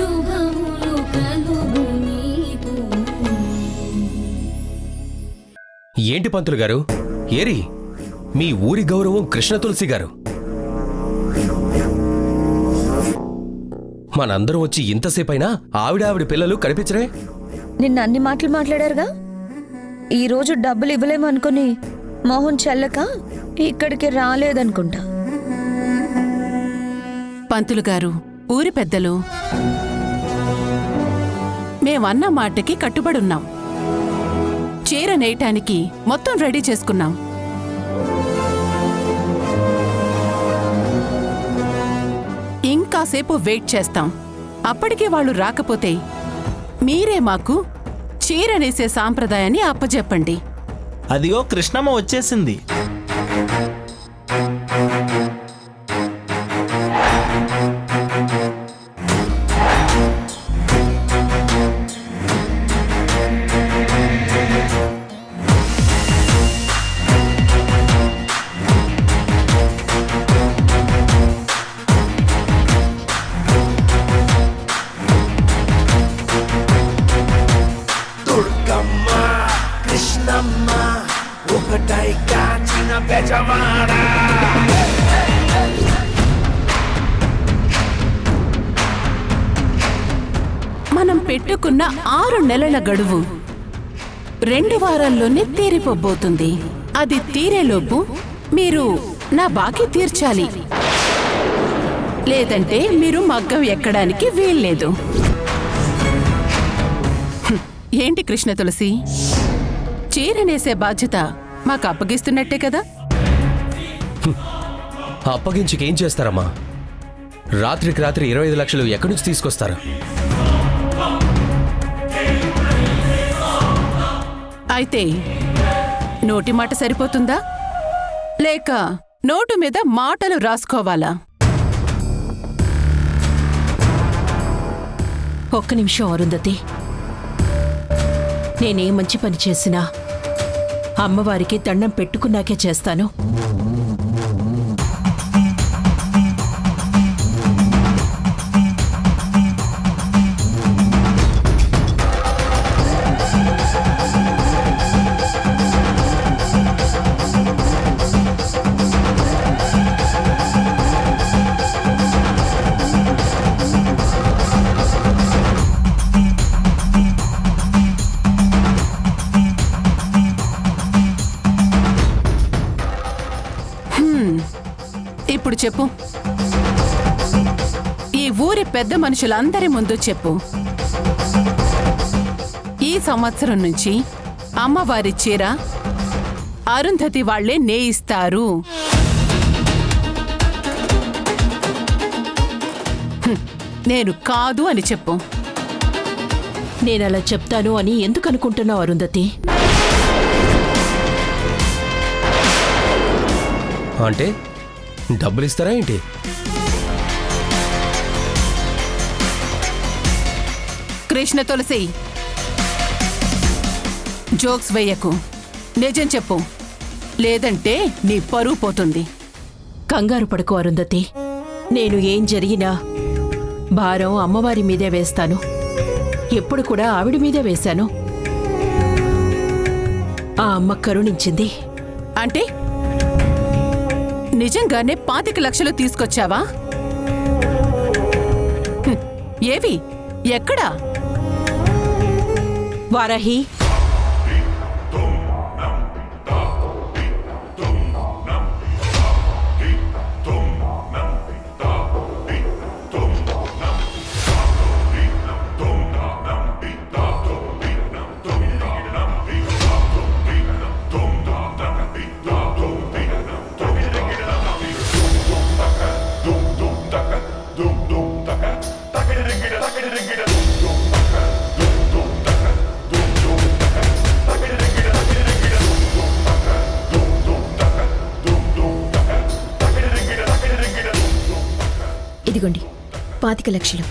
శుభములు కలుగు నీకు. ఏంటి పంతులు గారు, ఏరి మీ ఊరి గౌరవం కృష్ణ తులసి గారు. మనందరం వచ్చి ఇంతసేపైనా ఆవిడ పిల్లలు కనిపించరే? నిన్న అన్ని మాటలు మాట్లాడారుగా. ఈరోజు డబ్బులు ఇవ్వలేమనుకుని మోహన్ చెల్లక ఇక్కడికి రాలేదనుకుంటా. పంతులు గారు, ఊరి పెద్దలు, మేమన్న మాటకి కట్టుబడున్నాం. చీర నేయటానికి మొత్తం రెడీ చేసుకున్నాం. ఇంకాసేపు వెయిట్ చేస్తాం. అప్పటికే వాళ్ళు రాకపోతే మీరే మాకు చీర నేసే సాంప్రదాయాన్ని అప్పజెప్పండి. అదిగో కృష్ణమ్మ వచ్చేసింది. మనం పెట్టుకున్న 6 నెలల గడువు 2 వారాల్లోనే తీరిపోబోతుంది. అది తీరేలోపు మీరు నా బాకీ తీర్చాలి, లేదంటే మీరు మగ్గం ఎక్కడానికి వీల్లేదు. ఏంటి కృష్ణ తులసి, చీరనేసే బాధ్యత మాకు అప్పగిస్తున్నట్టే కదా? అప్పగించుకేం చేస్తారమ్మా? రాత్రికి రాత్రి 25 లక్షలు ఎక్కడి నుంచి తీసుకొస్తారు? అయితే నోటి మాట సరిపోతుందా, లేక నోటు మీద మాటలు రాసుకోవాలా? ఒక్క నిమిషం అరుంధతి. నేనే మంచి పని చేసినా అమ్మవారికి దండం పెట్టుకున్నాకే చేస్తాను. ఇప్పుడు చెప్పు, ఈ ఊరి పెద్ద మనుషులందరి ముందు చెప్పు, ఈ సంవత్సరం నుంచి అమ్మవారి చీర అరుంధతి వాళ్లే నేయిస్తారు. నేను కాదు అని చెప్పు. నేనలా చెప్తాను అని ఎందుకు అనుకుంటున్నావు అరుంధతి? అంటే డబ్బులు ఇస్తారా ఏంటి? కృష్ణ తులసి, జోక్స్ వేయకు, నిజం చెప్పు, లేదంటే నీ పరువు పోతుంది. కంగారు పడుకో అరుంధతి. నేను ఏం జరిగినా భారం అమ్మవారి మీదే వేస్తాను. ఎప్పుడు కూడా ఆవిడ మీదే వేశాను. ఆ అమ్మ కరుణించింది. అంటే నిజంగానే 25 లక్షలు తీసుకొచ్చావా? ఏవి, ఎక్కడా? వారాహి, ఇదిగోండి 25 లక్షలు.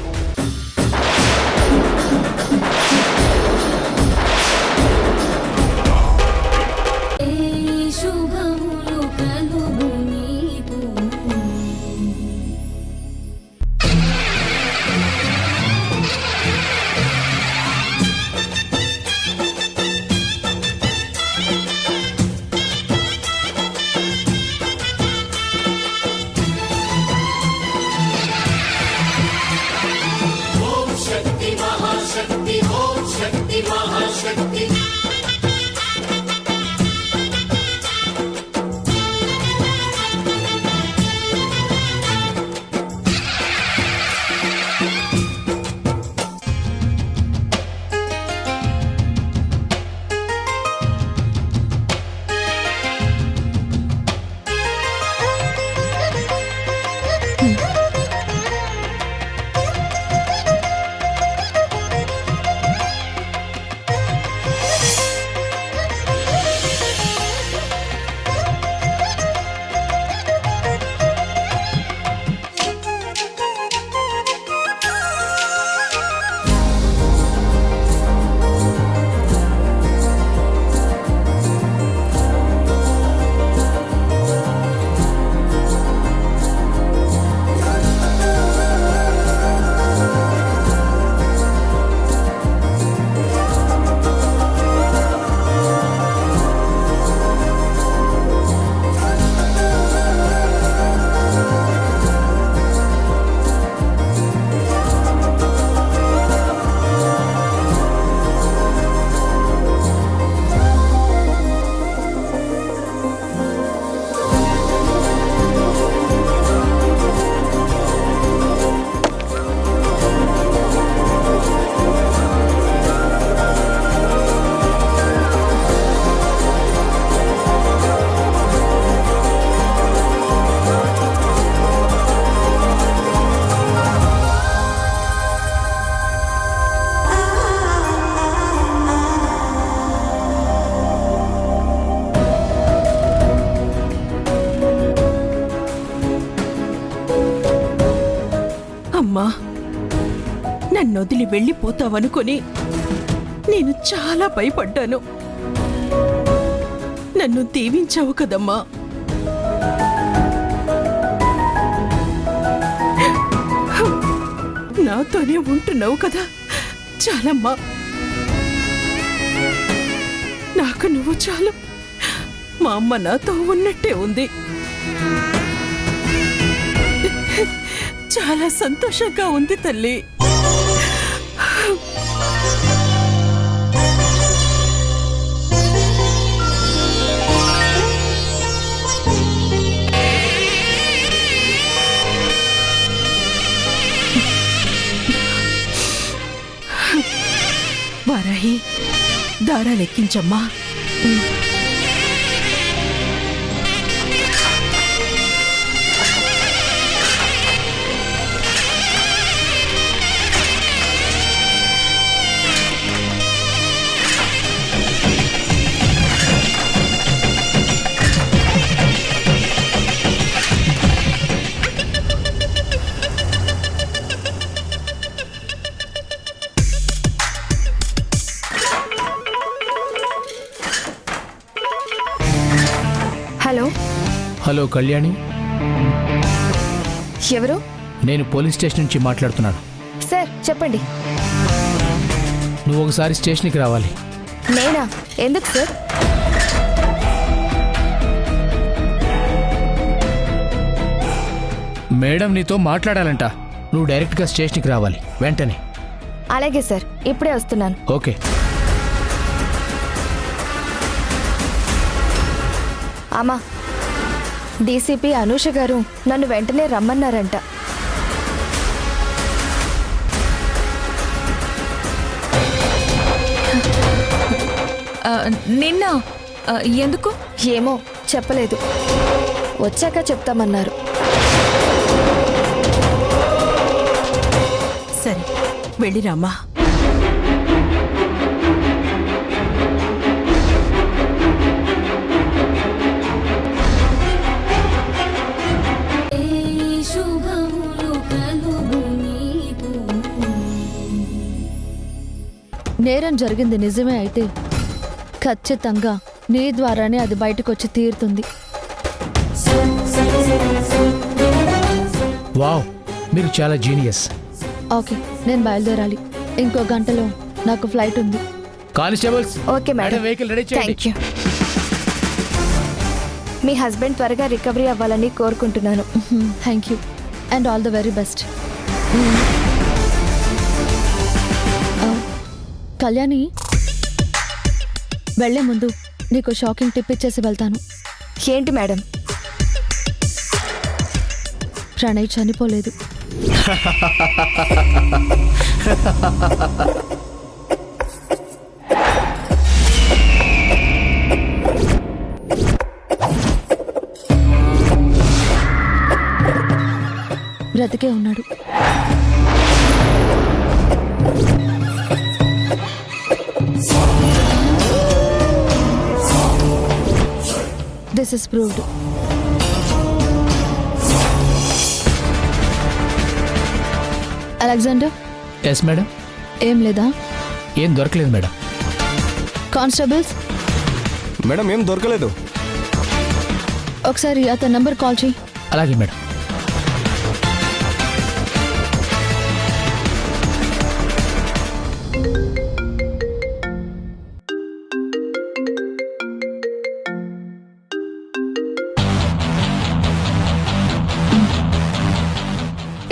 శుభములు కలుగు నీకు. అమ్మా, నన్నొదిలి వెళ్ళిపోతావనుకొని నేను చాలా భయపడ్డాను. నన్ను దీవించావు కదమ్మా. నాతోనే ఉంటున్నావు కదా, చాలమ్మా. నాకు నువ్వు చాలు. మా అమ్మ నాతో ఉన్నట్టే ఉంది. చాలా సంతోషంగా ఉంది తల్లి. వారాహి, దారాలెక్కించమ్మా. హలో. హలో కళ్యాణి, ఎవరు? నేను పోలీస్ స్టేషన్ నుంచి మాట్లాడుతున్నాను. సార్ చెప్పండి. నువ్వు ఒకసారి స్టేషన్కి రావాలి. నేనా? ఎందుకు సార్? మేడం నీతో మాట్లాడాలంట. నువ్వు డైరెక్ట్గా స్టేషన్కి రావాలి వెంటనే. అలాగే సార్, ఇప్పుడే వస్తున్నాను. ఓకే. అమ్మా, డీసీపీ అనూష గారు నన్ను వెంటనే రమ్మన్నారంట. నిన్న ఎందుకు? ఏమో చెప్పలేదు, వచ్చాక చెప్తామన్నారు. సరే, వెళ్ళిరామ్మా. నేరం జరిగింది నిజమే అయితే ఖచ్చితంగా నీ ద్వారానే అది బయటకు వచ్చి తీరుతుంది. వావ్, మీరు చాలా జీనియస్. ఓకే, నేను బయలుదేరాలి. ఇంకో గంటలో నాకు ఫ్లైట్ ఉంది. Constables, okay madam. Vehicle ready చేయండి. Thank you. మీ హస్బెండ్ త్వరగా రికవరీ అవ్వాలని కోరుకుంటున్నాను. Thank you and all the very best. Kalyani, వెళ్లే ముందు నీకు షాకింగ్ టిప్ ఇచ్చేసి వెళ్తాను. ఏంటి మేడం? ప్రణయ్ చనిపోలేదు. బ్రతికే ఉన్నాడు. This is proved. Alexander, yes madam. ఏం లేదా? ఏం దొరకలేదు మేడం. కానిస్టేబుల్స్, మేడం ఏం దొరకలేదు. ఒకసారి అతని నంబర్ కాల్ చేయి. అలాగే మేడం.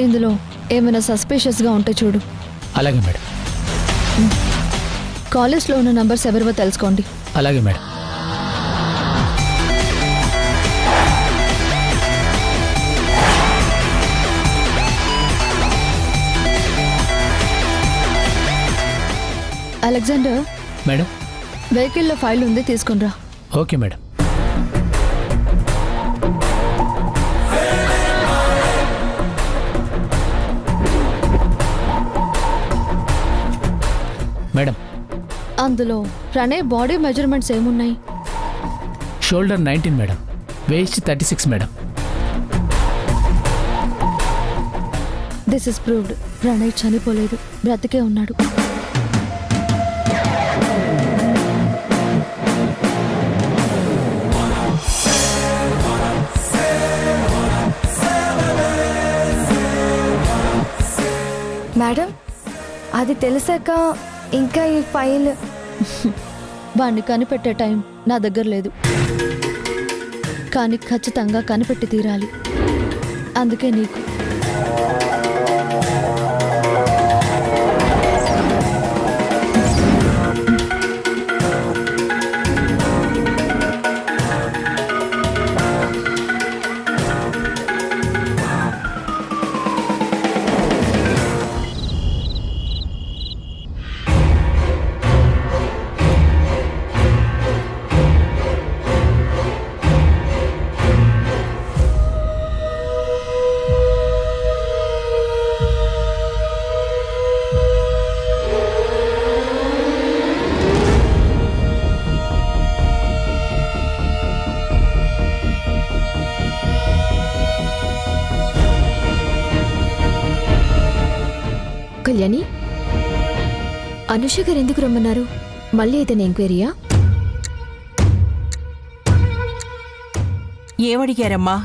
ఇందులో ఏమైనా సస్పిషియస్గా ఉంటే చూడు. అలాగే మేడం. కాలేజ్లో ఉన్న నంబర్స్ ఎవరివో తెలుసుకోండి. అలాగే మేడం. Alexander, madam. వెహికల్లో ఫైల్ ఉంది, తీసుకునిరా. Okay madam. మేడం, అందులో ప్రణయ్ బాడీ మెజర్మెంట్స్ ఏమున్నాయి? Shoulder 19 madam, waist 36 madam. This is proved. Pranay చనిపోలేదు, బ్రతికే ఉన్నాడు. మేడం, అది తెలిసాక ఇంకా ఈ ఫైల్ వాణ్ణి కనిపెట్టే టైం నా దగ్గర లేదు, కానీ ఖచ్చితంగా కనిపెట్టి తీరాలి. అందుకే నీకు కళ్యాణి, అనుష గారు ఎందుకు రమ్మన్నారు? మళ్ళీ ఏదైనా ఎంక్వైరీయా? ఏమడిగారమ్మా?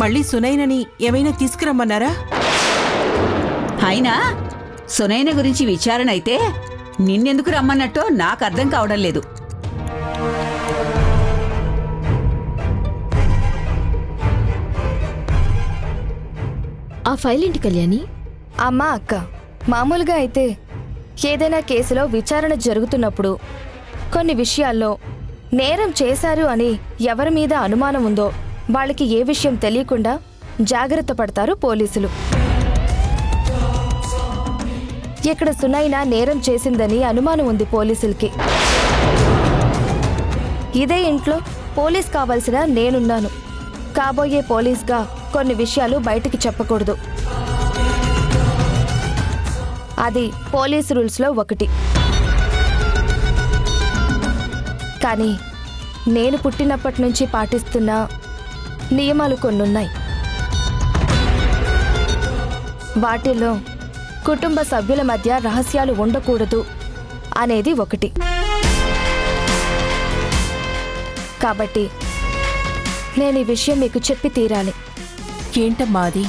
మళ్ళీ సునైనని ఏమైనా తీసుకురమ్మన్నారా? అయినా సునైన గురించి విచారణ అయితే నిన్నెందుకు రమ్మన్నట్టో నాకు అర్థం కావడం లేదు. ఆ ఫైల్ ఏంటి కళ్యాణి? అమ్మా అక్క, మామూలుగా అయితే ఏదైనా కేసులో విచారణ జరుగుతున్నప్పుడు కొన్ని విషయాల్లో నేరం చేశారు అని ఎవరి మీద అనుమానం ఉందో వాళ్ళకి ఏ విషయం తెలియకుండా జాగ్రత్త పడతారు పోలీసులు. ఇక్కడ సునైన నేరం చేసిందని అనుమానం ఉంది పోలీసులకి. ఇదే ఇంట్లో పోలీస్ కావాల్సిన నేనున్నాను. కాబోయే పోలీస్గా కొన్ని విషయాలు బయటికి చెప్పకూడదు. అది పోలీస్ రూల్స్లో ఒకటి. కానీ నేను పుట్టినప్పటి నుంచి పాటిస్తున్న నియమాలు కొన్నున్నాయి. వాటిల్లో కుటుంబ సభ్యుల మధ్య రహస్యాలు ఉండకూడదు అనేది ఒకటి. కాబట్టి నేను ఈ విషయం మీకు చెప్పి తీరాలి. ఏంటమ్మా అది?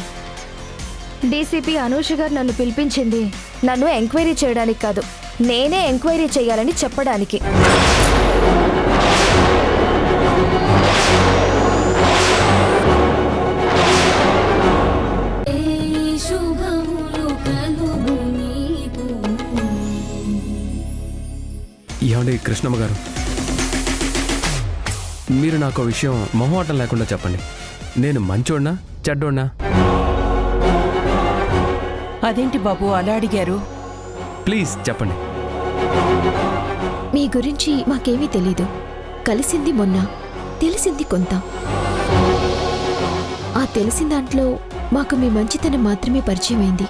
డీసీపీ అనూష గారు నన్ను పిలిపించింది నన్ను ఎంక్వైరీ చేయడానికి కాదు, నేనే ఎంక్వైరీ చేయాలని చెప్పడానికి. ఏమండి కృష్ణమ్మ గారు, మీరు నాకు విషయం మొహమాటం లేకుండా చెప్పండి. నేను మంచోడ్నా చెడ్డోడ్నా? అదేంటి బాబు అలా అడిగారు? ప్లీజ్ చెప్పండి. మీ గురించి మాకేమీ తెలీదు. కలిసింది మొన్న, తెలిసింది కొంత. ఆ తెలిసిన దాంట్లో మాకు మీ మంచితనం మాత్రమే పరిచయం అయింది.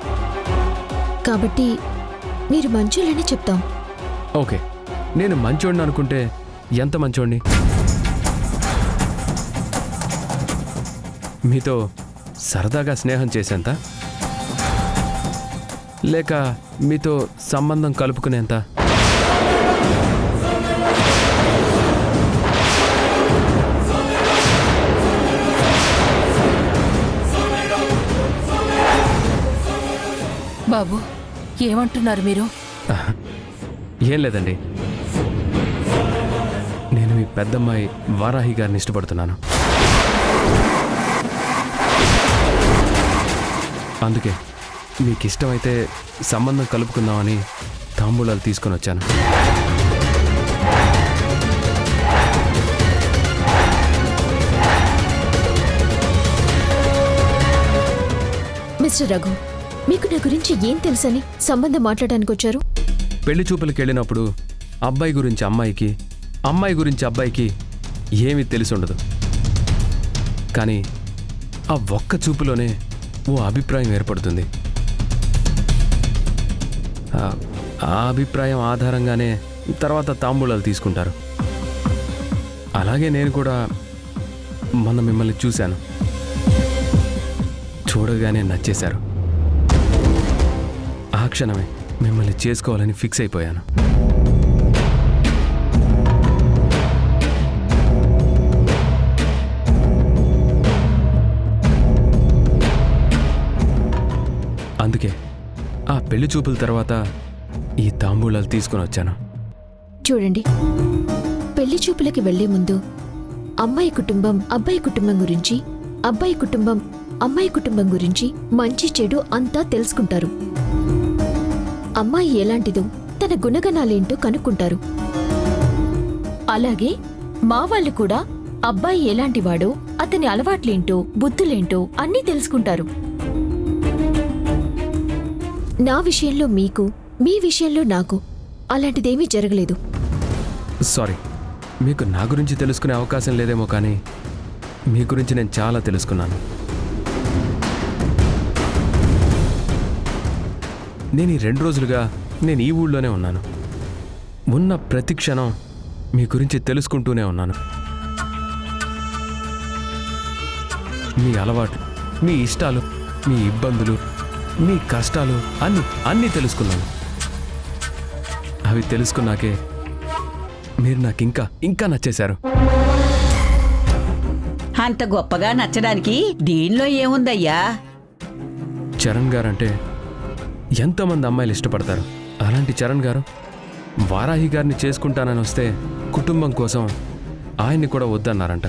కాబట్టి మీరు మంచోళ్ళని చెప్తాం. ఓకే, నేను మంచోడిని అనుకుంటే ఎంత మంచోడిని? మీతో సరదాగా స్నేహం చేసేంత, లేక మీతో సంబంధం కలుపుకునేంత? బాబు ఏమంటున్నారు మీరు? ఏం లేదండి, నేను మీ పెద్దమ్మాయి వారాహి గారిని ఇష్టపడుతున్నాను. అందుకే మీకు ఇష్టమైతే సంబంధం కలుపుకుందామని తాంబూలాలు తీసుకొని వచ్చాను. మిస్టర్ రఘు, మీకు నా గురించి ఏం తెలుసని సంబంధం మాట్లాడడానికి వచ్చారు? పెళ్లి చూపులకు వెళ్ళినప్పుడు అబ్బాయి గురించి అమ్మాయికి, అమ్మాయి గురించి అబ్బాయికి ఏమీ తెలిసి ఉండదు. కానీ ఆ ఒక్క చూపులోనే ఓ అభిప్రాయం ఏర్పడుతుంది. ఆ అభిప్రాయం ఆధారంగానే తర్వాత తాంబూలాలు తీసుకుంటారు. అలాగే నేను కూడా మొన్న మిమ్మల్ని చూశాను. చూడగానే నచ్చేశారు. ఆ క్షణమే మిమ్మల్ని చేసుకోవాలని ఫిక్స్ అయిపోయాను. అందుకే ఆ పెళ్లి చూపుల తర్వాత ఈ తాంబూలాలు తీసుకొని వచ్చాను. చూడండి, పెళ్లి చూపులకి వెళ్లే ముందు అమ్మాయి కుటుంబం అబ్బాయి కుటుంబం గురించి, అబ్బాయి కుటుంబం అమ్మాయి కుటుంబం గురించి మంచి చెడు అంతా తెలుసుకుంటారు. అమ్మాయి ఎలాంటిదో, తన గుణగణాలేంటో కనుక్కుంటారు. అలాగే మా వాళ్ళు కూడా అబ్బాయి ఎలాంటివాడో, అతని అలవాట్లేంటో, బుద్ధులేంటో అన్నీ తెలుసుకుంటారు. నా విషయంలో మీకు, మీ విషయంలో నాకు అలాంటిదేమీ జరగలేదు. సారీ, మీకు నా గురించి తెలుసుకునే అవకాశం లేదేమో, కానీ మీ గురించి నేను చాలా తెలుసుకున్నాను. నేను ఈ 2 రోజులుగా నేను ఈ ఊళ్ళోనే ఉన్నాను. ఉన్న ప్రతి క్షణం మీ గురించి తెలుసుకుంటూనే ఉన్నాను. మీ అలవాట్లు, మీ ఇష్టాలు, మీ ఇబ్బందులు, మీ కష్టాలు అన్నీ తెలుసుకున్నాను. అవి తెలుసుకున్నాకే మీరు నాకు ఇంకా నచ్చేశారు. అంత గొప్పగా నచ్చడానికి దీనిలో ఏముందయ్యా? చరణ్ గారంటే ఎంతోమంది అమ్మాయిలు ఇష్టపడతారు. అలాంటి చరణ్ గారు వారాహి గారిని చేసుకుంటానని వస్తే కుటుంబం కోసం ఆయన్ని కూడా వద్దన్నారంట.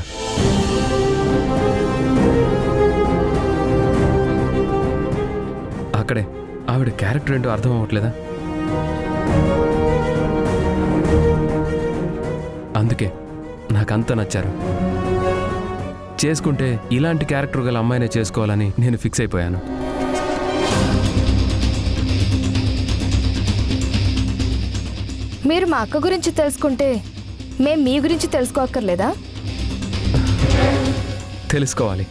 అక్కడే ఆవిడ క్యారెక్టర్ ఏంటో అర్థం అవ్వట్లేదా? అందుకే నాకంత నచ్చారు. చేసుకుంటే ఇలాంటి క్యారెక్టర్ గల అమ్మాయినే చేసుకోవాలని నేను ఫిక్స్ అయిపోయాను. మీరు మా అక్క గురించి తెలుసుకుంటే మేం మీ గురించి తెలుసుకోక్కర్లేదా? తెలుసుకోవాలి,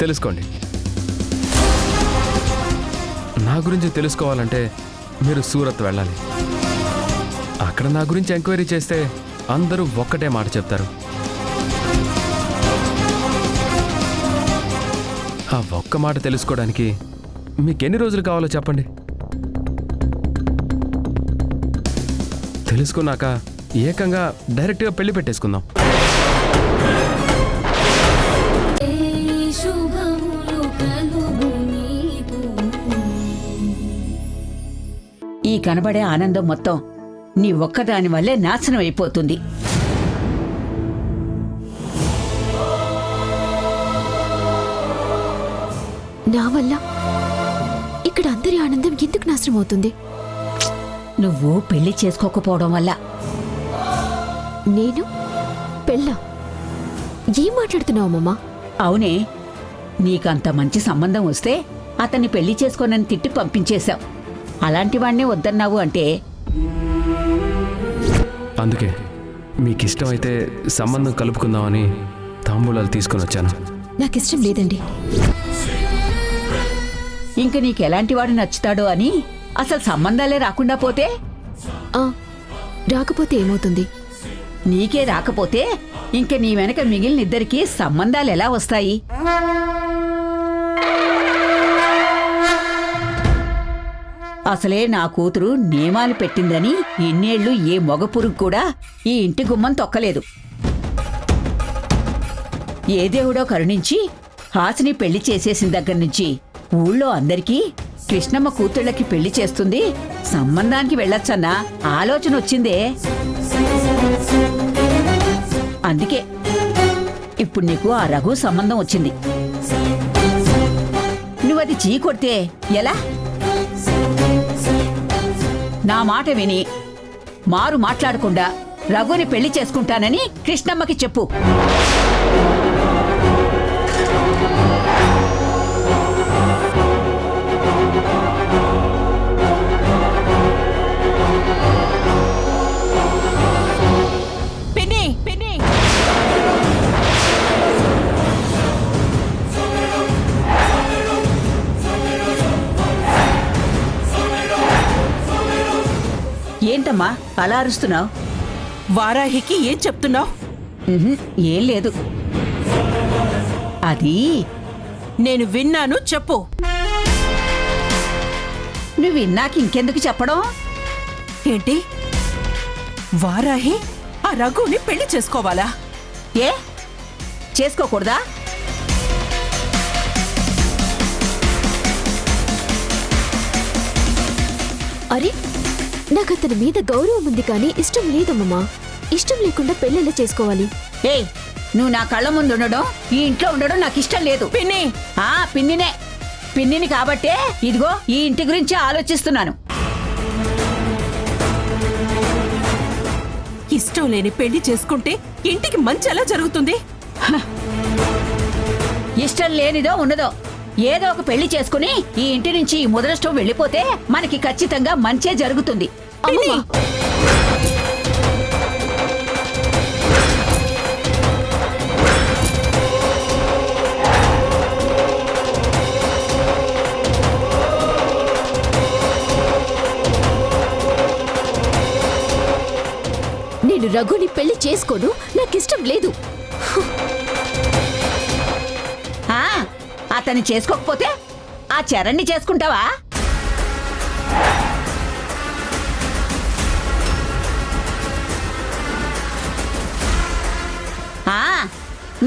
తెలుసుకోండి. నా గురించి తెలుసుకోవాలంటే మీరు సూరత్ వెళ్ళాలి. అక్కడ నా గురించి ఎంక్వైరీ చేస్తే అందరూ ఒక్కటే మాట చెప్తారు. ఆ ఒక్క మాట తెలుసుకోవడానికి మీకెన్ని రోజులు కావాలో చెప్పండి. తెలుసుకున్నాక ఏకంగా డైరెక్ట్గా పెళ్లి పెట్టేసుకుందాం. ఈ కనబడే ఆనందం మొత్తం నీ ఒక్కదాని వల్లే నాశనం అయిపోతుంది. నా వల్ల ఇక్కడ అందరి ఆనందం ఎందుకు నాశనం అవుతుంది? నువ్వు పెళ్లి చేసుకోకపోవడం వల్ల. నేను పెళ్ళా? ఏం మాట్లాడుతున్నావు అమ్మమ్మా? అవునే, నీకంత మంచి సంబంధం వస్తే అతన్ని పెళ్లి చేసుకోనని తిట్టి పంపించేశావు. అలాంటి వాణ్ణే వద్దన్నావు అంటే అందుకే మీకిష్టమైతే సంబంధం కలుపుకుందామని తాంబూలాలు తీసుకొని వచ్చాను. నాకిష్టం లేదండి. ఇంక నీకెలాంటి వాడు నచ్చుతాడో అని అసలు సంబంధాలే రాకుండా పోతే? ఆ, రాకపోతే ఏమవుతుంది? నీకే రాకపోతే ఇంక నీ వెనక మిగిలిన ఇద్దరికీ సంబంధాలు ఎలా వస్తాయి? అసలే నా కూతురు నియమాలు పెట్టిందని ఇన్నేళ్లు ఏ మొగ పురుగు కూడా ఈ ఇంటి గుమ్మం తొక్కలేదు. ఏ దేవుడో కరుణించి హాసిని పెళ్లి చేసేసిన దగ్గర నుంచి ఊళ్ళో అందరికీ కృష్ణమ్మ కూతుళ్ళకి పెళ్లి చేస్తుంది, సంబంధానికి వెళ్ళొచ్చన్న ఆలోచన వచ్చిందే. అందుకే ఇప్పుడు నీకు ఆ రఘు సంబంధం వచ్చింది. నువ్వది చీ కొడితే ఎలా? నా మాట విని మారు మాట్లాడకుండా రఘుని పెళ్లి చేసుకుంటానని కృష్ణమ్మకి చెప్పు. పిన్ని పిన్ని ఏంటమ్మా అలా అరుస్తున్నావు? వారాహికి ఏం చెప్తున్నావు? ఏం లేదు. అది నేను విన్నాను, చెప్పు. నువ్వు విన్నాక ఇంకెందుకు చెప్పడం? ఏంటి, వారాహి ఆ రఘుని పెళ్లి చేసుకోవాలా? ఏ చేసుకోకూడదా? అరే, నాకు అతని మీద గౌరవం ఉంది కానీ ఇష్టం లేదమ్మమ్మా. ఇష్టం లేకుండా పెళ్ళెలా చేసుకోవాలి? ఏయ్, నువ్వు నా కళ్ళ ముందు ఉండడం, ఈ ఇంట్లో ఉండడం నాకు ఇష్టం లేదు. పిన్ని, పిన్నినే. పిన్నిని కాబట్టే ఇదిగో ఈ ఇంటి గురించి ఆలోచిస్తున్నాను. ఇష్టం లేని పెళ్లి చేసుకుంటే ఇంటికి మంచి ఎలా జరుగుతుంది? ఇష్టం లేనిదో ఉన్నదో ఏదో ఒక పెళ్లి చేసుకుని ఈ ఇంటి నుంచి ఈ ముదరష్టం వెళ్ళిపోతే మనకి ఖచ్చితంగా మంచే జరుగుతుంది. అమ్మమ్మా, నేను రఘుని పెళ్లి చేసుకోను, నాకిష్టం లేదు. అతన్ని చేసుకోకపోతే ఆ చరణ్ని చేసుకుంటావా?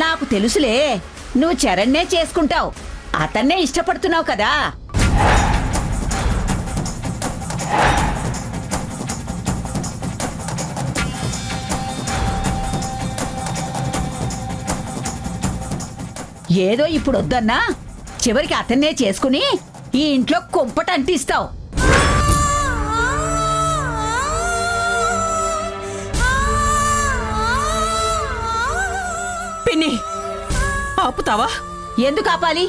నాకు తెలుసులే, నువ్వు చరణ్నే చేసుకుంటావు. అతన్నే ఇష్టపడుతున్నావు కదా. ఏదో ఇప్పుడు వద్దన్నా చివరికి అతన్నే చేసుకుని ఈ ఇంట్లో కుంపట అంటిస్తావు. పిన్ని, ఆపుతావా? ఎందుకు ఆపాలి?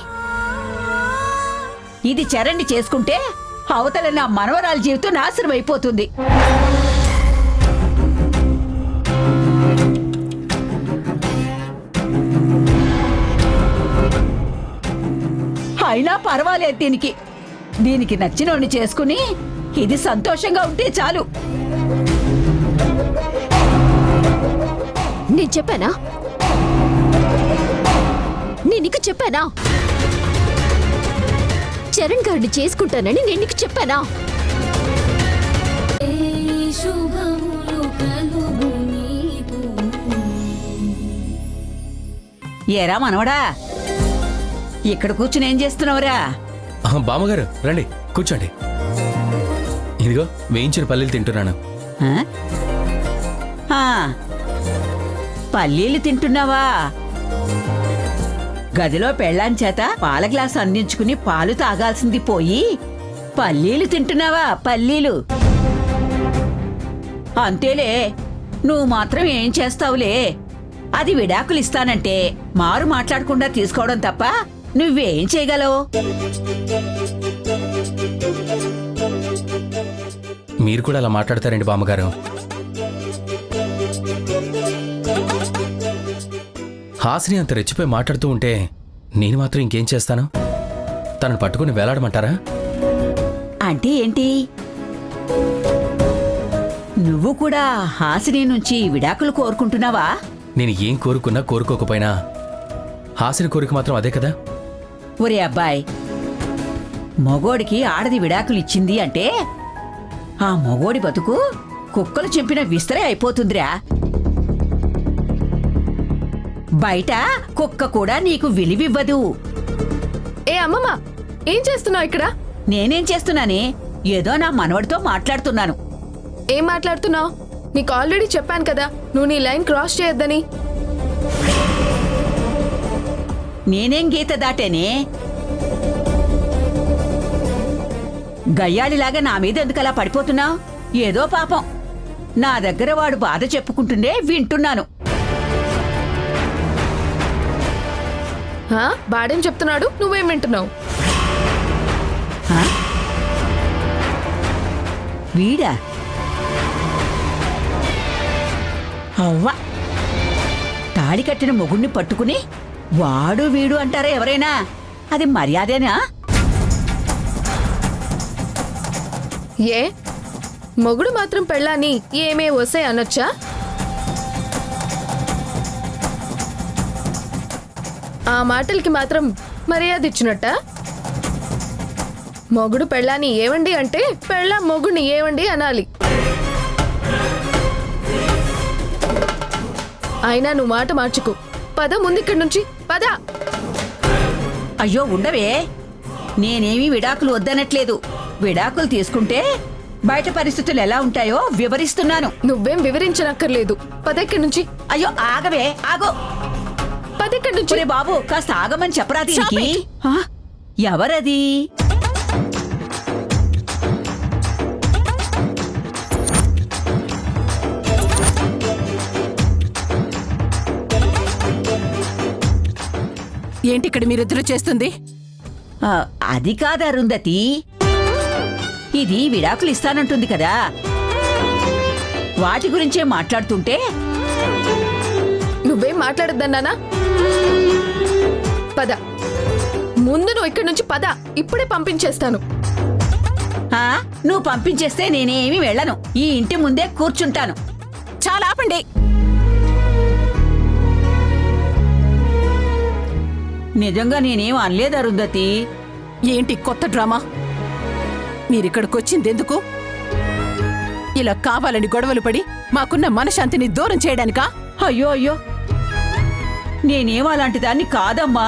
ఇది చరణ్ని చేసుకుంటే అవతల నా మనవరాల జీవితం నాశనం అయిపోతుంది. అయినా పర్వాలేదు, దీనికి నచ్చినోడిని చేసుకుని ఇది సంతోషంగా ఉంటే చాలు. నేను చెప్పానా? నేను నీకు చెప్పానా? చరణ్ గారిని చేసుకుంటానని నేను నీకు చెప్పానా? ఏరా మనవడా, ఇక్కడ కూర్చుని ఏం చేస్తున్నావురా? బామ్మగారు రండి కూర్చోండి. ఇదిగో వేయించిన పల్లీలు తింటున్నాను. పల్లీలు తింటున్నావా? గదిలో పెళ్ళాం చేత పాల గ్లాసు అందించుకుని పాలు తాగాల్సింది పోయి పల్లీలు తింటున్నావా? పల్లీలు అంతేలే, నువ్వు మాత్రం ఏం చేస్తావులే. అది విడాకులు ఇస్తానంటే మారు మాట్లాడకుండా తీసుకోవడం తప్ప నువ్వేం చేయగలవు? మీరు కూడా అలా మాట్లాడతారండి బామ్మగారు. హాసిని అంత రెచ్చిపోయి మాట్లాడుతూ ఉంటే నేను మాత్రం ఇంకేం చేస్తాను? తనను పట్టుకుని వేలాడమంటారా? అంటే ఏంటి? నువ్వు కూడా హాసిని నుంచి విడాకులు కోరుకుంటున్నావా? నేను ఏం కోరుకున్నా కోరుకోకపోయినా హాసిని కోరిక మాత్రం అదే కదా. ఒరే అబ్బాయ్, మగోడికి ఆడది విడాకులు ఇచ్చింది అంటే ఆ మగోడి బతుకు కుక్కలు చెంపిన విస్తరే అయిపోతుందిరా. బయట కుక్క కూడా నీకు విలువివ్వదు. ఏ అమ్మమ్మ, ఏం చేస్తున్నావు ఇక్కడ? నేనేం చేస్తున్నానే, ఏదో నా మనవడితో మాట్లాడుతున్నాను. ఏం మాట్లాడుతున్నావు? నీకు ఆల్రెడీ చెప్పాను కదా నువ్వు నీ లైన్ క్రాస్ చేయొద్దని. నేనేం గీత దాటేనే? గయ్యాళిలాగా నా మీద ఎందుకలా పడిపోతున్నావు? ఏదో పాపం, నా దగ్గర వాడు బాధ చెప్పుకుంటుండే వింటున్నాను. బాడేం చెప్తున్నాడు, నువ్వేం వింటున్నావు? వీడా? అవ్వ, తాళి కట్టిన మొగుణ్ణి పట్టుకుని వాడు వీడు అంటారా ఎవరైనా? అది మర్యాదేనా? ఏ మొగుడు మాత్రం పెళ్ళాని ఏమే వసే అనొచ్చా? ఆ మాటలకి మాత్రం మర్యాద ఇచ్చినట్ట? మొగుడు పెళ్ళాని ఏవండి అంటే పెళ్ళా మొగుడిని ఏవండి అనాలి. అయినా నువ్వు మాట మార్చుకో. పద ముందిక్కడి నుంచి, పద. అయ్యో ఉండవే, నేనేమీ విడాకులు వద్దనట్లేదు. విడాకులు తీసుకుంటే బయట పరిస్థితులు ఎలా ఉంటాయో వివరిస్తున్నాను. నువ్వేం వివరించనక్కర్లేదు, పదెక్కడి నుంచి. అయ్యో ఆగవే, ఆగో. పదెక్కడి నుంచి. ఒరే బాబు, కాస్త ఆగమని చెప్పరా దీనికి? ఎవరది? ఏంటి ఇక్కడ మీరిద్దరూ చేస్తుంది? అది కాదు అరుంధతి, ఇది విడాకులు ఇస్తానంటుంది కదా, వాటి గురించే మాట్లాడుతుంటే. నువ్వేం మాట్లాడొద్దన్నానా? పద ముందు, నువ్వు ఇక్కడి నుంచి పద. ఇప్పుడే పంపించేస్తాను. నువ్వు పంపించేస్తే నేనేమి వెళ్ళను, ఈ ఇంటి ముందే కూర్చుంటాను. చాలా ఆపండి. నిజంగా నేనేం అనలేదు అరుంధతి. ఏంటి కొత్త డ్రామా? మీరిక్కడికొచ్చింది ఎందుకు? ఇలా కావాలని గొడవలు పడి మాకున్న మనశాంతిని దూరం చేయడానికా? అయ్యో అయ్యో, నేనేం అలాంటి దాన్ని కాదమ్మా.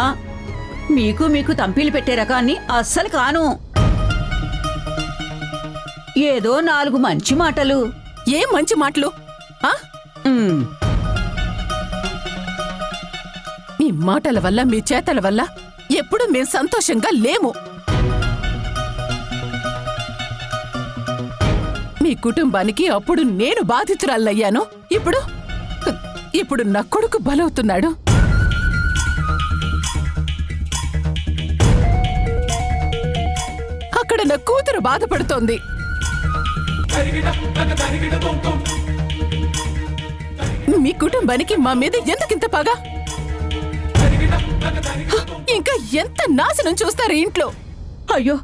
మీకు తంపీలు పెట్టే రకాన్ని అస్సలు కాను. ఏదో 4 మంచి మాటలు. ఏం మంచి మాటలు? మీ మాటల వల్ల, మీ చేతల వల్ల ఎప్పుడు మేం సంతోషంగా లేము. మీ కుటుంబానికి అప్పుడు నేను బాధితురాలయ్యాను. ఇప్పుడు నా కొడుకు బలవుతున్నాడు. అక్కడ నా కూతురు బాధపడుతోంది. మీ కుటుంబానికి మా మీద ఎందుకింత పగ? ఇంకా ఎంత నాశనం చూస్తారు ఇంట్లో? అయ్యో